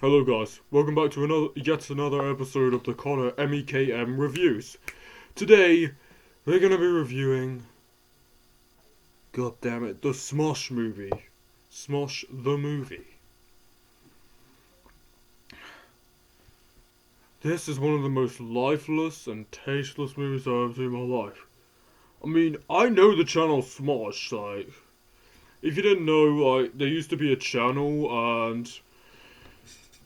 Hello guys, welcome back to yet another episode of the Conor MEKM reviews. Today, we're gonna be reviewing, god damn it, the Smosh movie. Smosh the movie. This is one of the most lifeless and tasteless movies I've ever seen in my life. I mean, I know the channel Smosh, like, if you didn't know, like, there used to be a channel and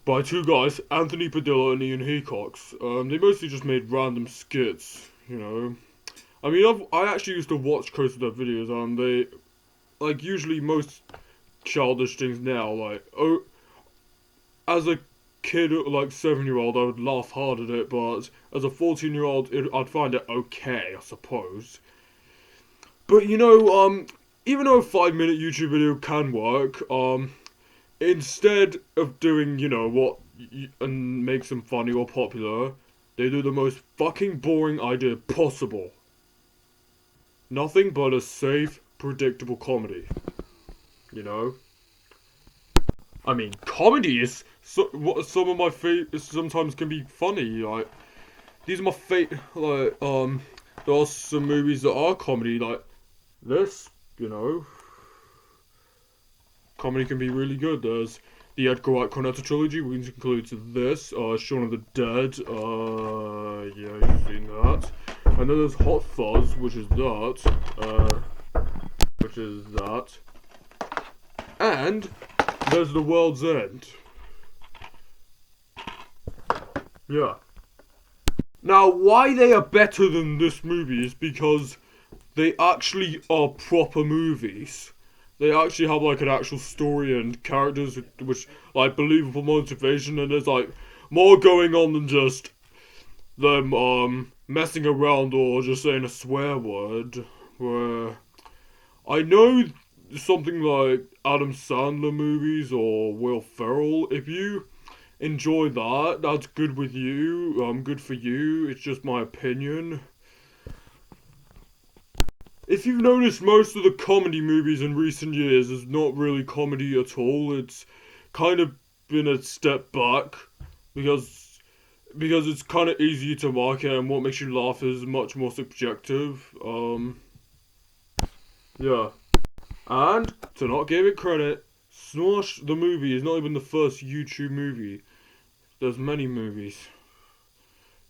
by two guys, Anthony Padilla and Ian Hecox. They mostly just made random skits, you know. I mean, I actually used to watch most of their videos, and they, like, usually most childish things now, like, oh, as a kid, like, 7-year-old, I would laugh hard at it, but as a 14-year-old, I'd find it okay, I suppose. But, you know, even though a 5-minute YouTube video can work, instead of doing, you know, what and makes them funny or popular, they do the most fucking boring idea possible. Nothing but a safe, predictable comedy. You know? I mean, comedy is what some of my sometimes can be funny. Like, these are my there are some movies that are comedy, like this, you know. Comedy can be really good. There's the Edgar Wright Cornetto trilogy, which includes this, Shaun of the Dead, yeah, you've seen that. And then there's Hot Fuzz, which is that, And there's The World's End. Yeah. Now, why they are better than this movie is because they actually are proper movies. They actually have, like, an actual story and characters which, like, believable motivation, and there's, like, more going on than just them, messing around or just saying a swear word. Where I know something like Adam Sandler movies or Will Ferrell, if you enjoy that, that's good with you, good for you, it's just my opinion. If you've noticed, most of the comedy movies in recent years is not really comedy at all. It's kind of been a step back because it's kind of easy to market, and what makes you laugh is much more subjective. Yeah. And to not give it credit, Smosh the movie is not even the first YouTube movie. There's many movies.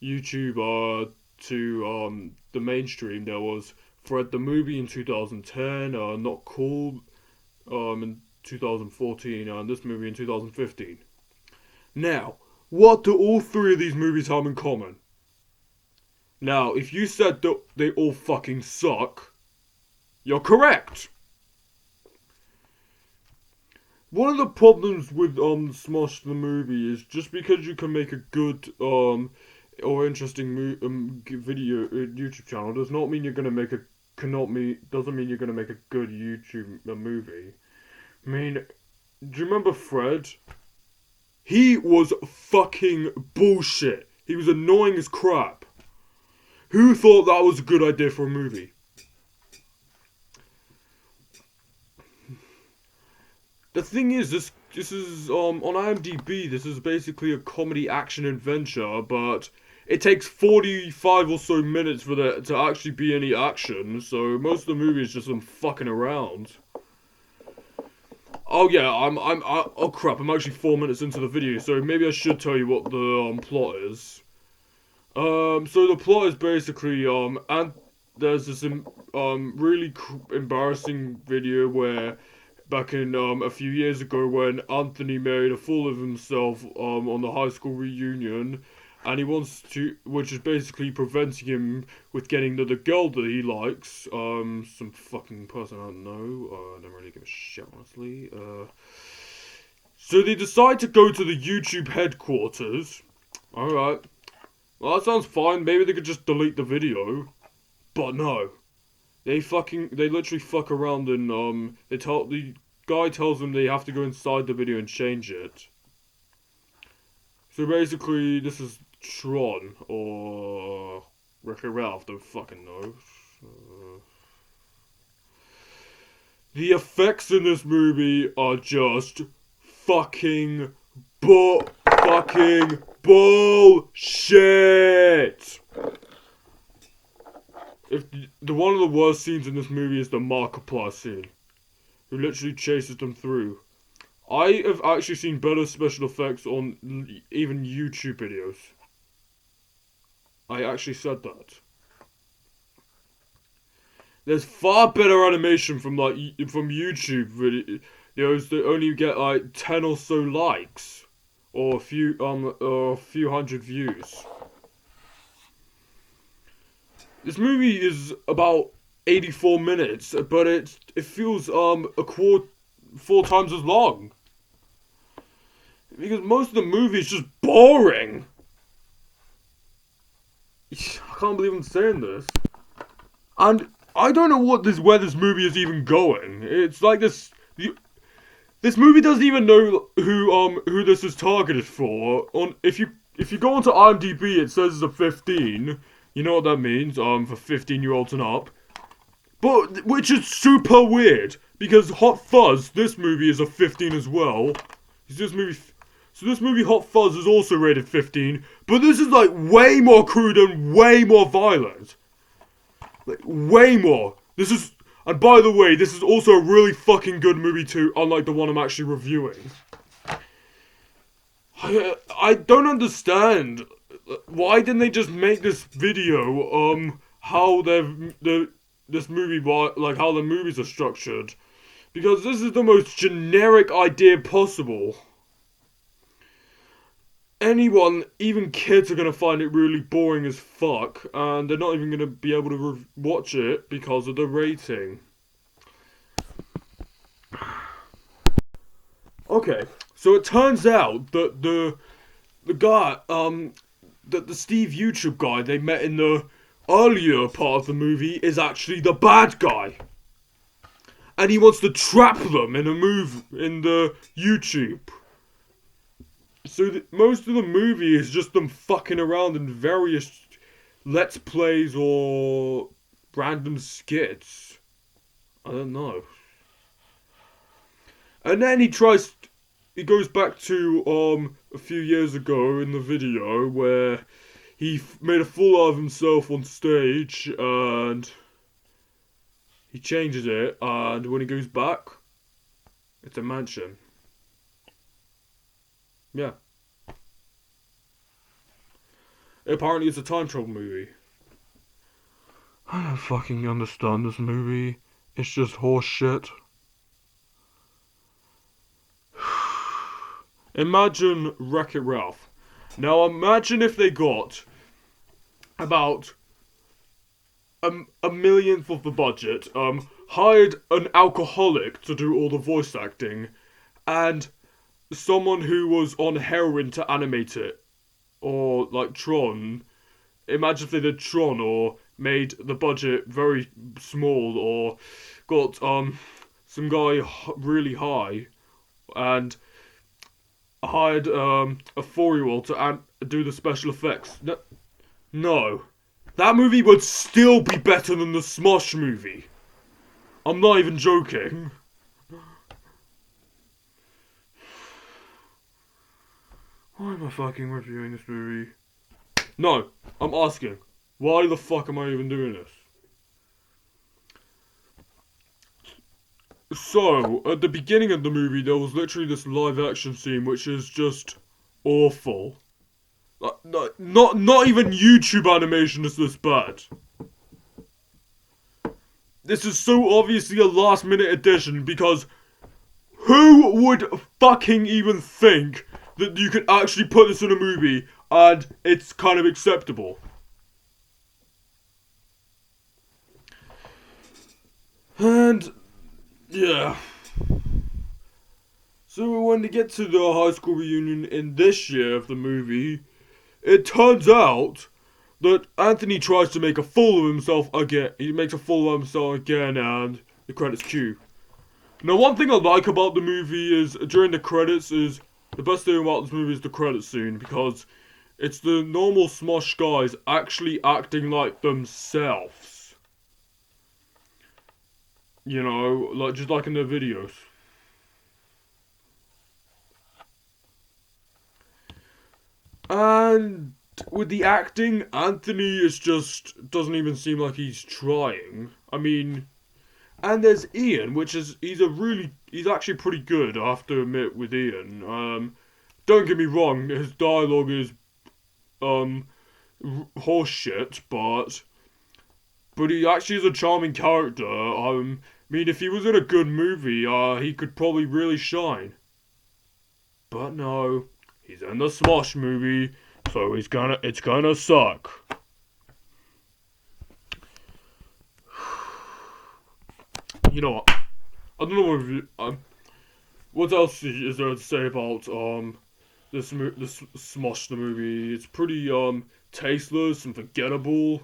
YouTube to the mainstream. There was Fred the Movie in 2010, Not Cool in 2014, and this movie in 2015. Now, what do all three of these movies have in common? Now, if you said that they all fucking suck, you're correct. One of the problems with Smosh the movie is just because you can make a good or interesting video YouTube channel does not mean you're gonna make a doesn't mean you're gonna make a good YouTube movie. I mean, do you remember Fred? He was fucking bullshit. He was annoying as crap. Who thought that was a good idea for a movie? The thing is, this is on IMDb. This is basically a comedy action adventure, but it takes 45 or so minutes for there to actually be any action. So most of the movie is just them fucking around. Oh yeah, oh crap! I'm actually 4 minutes into the video, so maybe I should tell you what the plot is. So the plot is basically and there's this really embarrassing video where back in a few years ago when Anthony made a fool of himself on the high school reunion, and he wants to, which is basically preventing him with getting the girl that he likes, some fucking person I don't know, I don't really give a shit honestly. So they decide to go to the YouTube headquarters. Alright. Well, that sounds fine. Maybe they could just delete the video. But no. They literally fuck around and, the guy tells them they have to go inside the video and change it. So basically, this is Tron, or Wreck-It Ralph, don't fucking know. The effects in this movie are just fucking fucking bullshit. If the one of the worst scenes in this movie is the Markiplier scene, who literally chases them through. I have actually seen better special effects on even YouTube videos. I actually said that. There's far better animation from YouTube videos that only get like 10 or so likes or a few hundred views. This movie is about 84 minutes, but it feels 4 times as long. Because most of the movie is just boring. I can't believe I'm saying this. And I don't know where this movie is even going. It's like this movie doesn't even know who this is targeted for. If you go onto IMDb, it says it's a 15. You know what that means? For 15-year-olds and up. But which is super weird because Hot Fuzz, this movie is a 15 as well. This movie Hot Fuzz is also rated 15, but this is like way more crude and way more violent. Like way more. And by the way, this is also a really fucking good movie too, unlike the one I'm actually reviewing. I don't understand. Why didn't they just make this video, how this movie, like how the movies are structured? Because this is the most generic idea possible. Anyone, even kids, are gonna find it really boring as fuck, and they're not even gonna be able to watch it because of the rating. Okay, so it turns out that the guy, that the Steve YouTube guy they met in the earlier part of the movie is actually the bad guy. And he wants to trap them in the YouTube. So most of the movie is just them fucking around in various Let's Plays or random skits. I don't know. And then he goes back to a few years ago in the video where he made a fool of himself on stage and he changes it, and when he goes back, it's a mansion. Yeah. Apparently it's a time travel movie. I don't fucking understand this movie. It's just horse shit. Imagine Wreck-It Ralph. Now imagine if they got about a millionth of the budget, hired an alcoholic to do all the voice acting, and someone who was on heroin to animate it. Or like Tron. Imagine if they did Tron or made the budget very small or got some guy really high and hired a 4-year-old to do the special effects. No. That movie would still be better than the Smosh movie. I'm not even joking. Why am I fucking reviewing this movie? No, I'm asking. Why the fuck am I even doing this? So, at the beginning of the movie, there was literally this live action scene which is just awful. Not even YouTube animation is this bad. This is so obviously a last minute addition because who would fucking even think that you could actually put this in a movie and it's kind of acceptable? And yeah. So when they get to the high school reunion in this year of the movie, it turns out that Anthony tries to make a fool of himself again. He makes a fool of himself again, and the credits cue. Now, one thing I like about the movie is during the credits is the best thing about this movie is the credits scene because it's the normal Smosh guys actually acting like themselves. You know, like just like in their videos. And with the acting, Anthony is just doesn't even seem like he's trying. I mean, and there's Ian, which is he's actually pretty good. I have to admit with Ian. Don't get me wrong, his dialogue is horse shit, but he actually is a charming character. I mean, if he was in a good movie, he could probably really shine. But no, he's in the Smosh movie, so it's gonna suck. You know what? I don't know what else is there to say about this Smosh the movie. It's pretty tasteless and forgettable.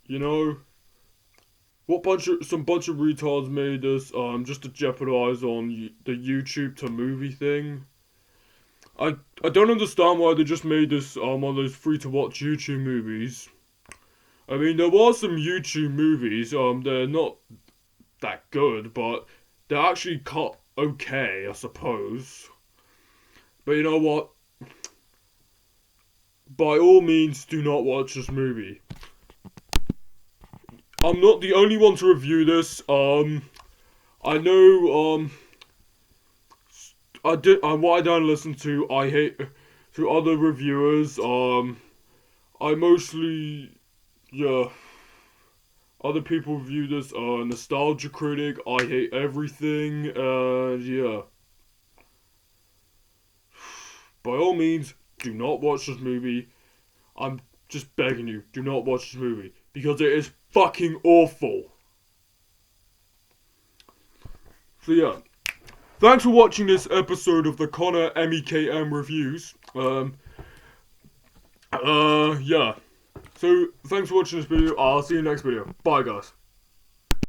You know, some bunch of retards made this just to jeopardize on the YouTube to movie thing. I don't understand why they just made this one of those free to watch YouTube movies. I mean, there was some YouTube movies. They're not that good, but they're actually cut okay, I suppose. But you know what? By all means, do not watch this movie. I'm not the only one to review this. I know. What I don't listen to. I hate to other reviewers. I mostly, yeah. Other people review this. Nostalgia critic. I hate everything. Yeah. By all means, do not watch this movie. I'm just begging you, do not watch this movie because it is fucking awful. So yeah, thanks for watching this episode of the Conor MEKM reviews. Yeah. So thanks for watching this video. I'll see you next video. Bye guys.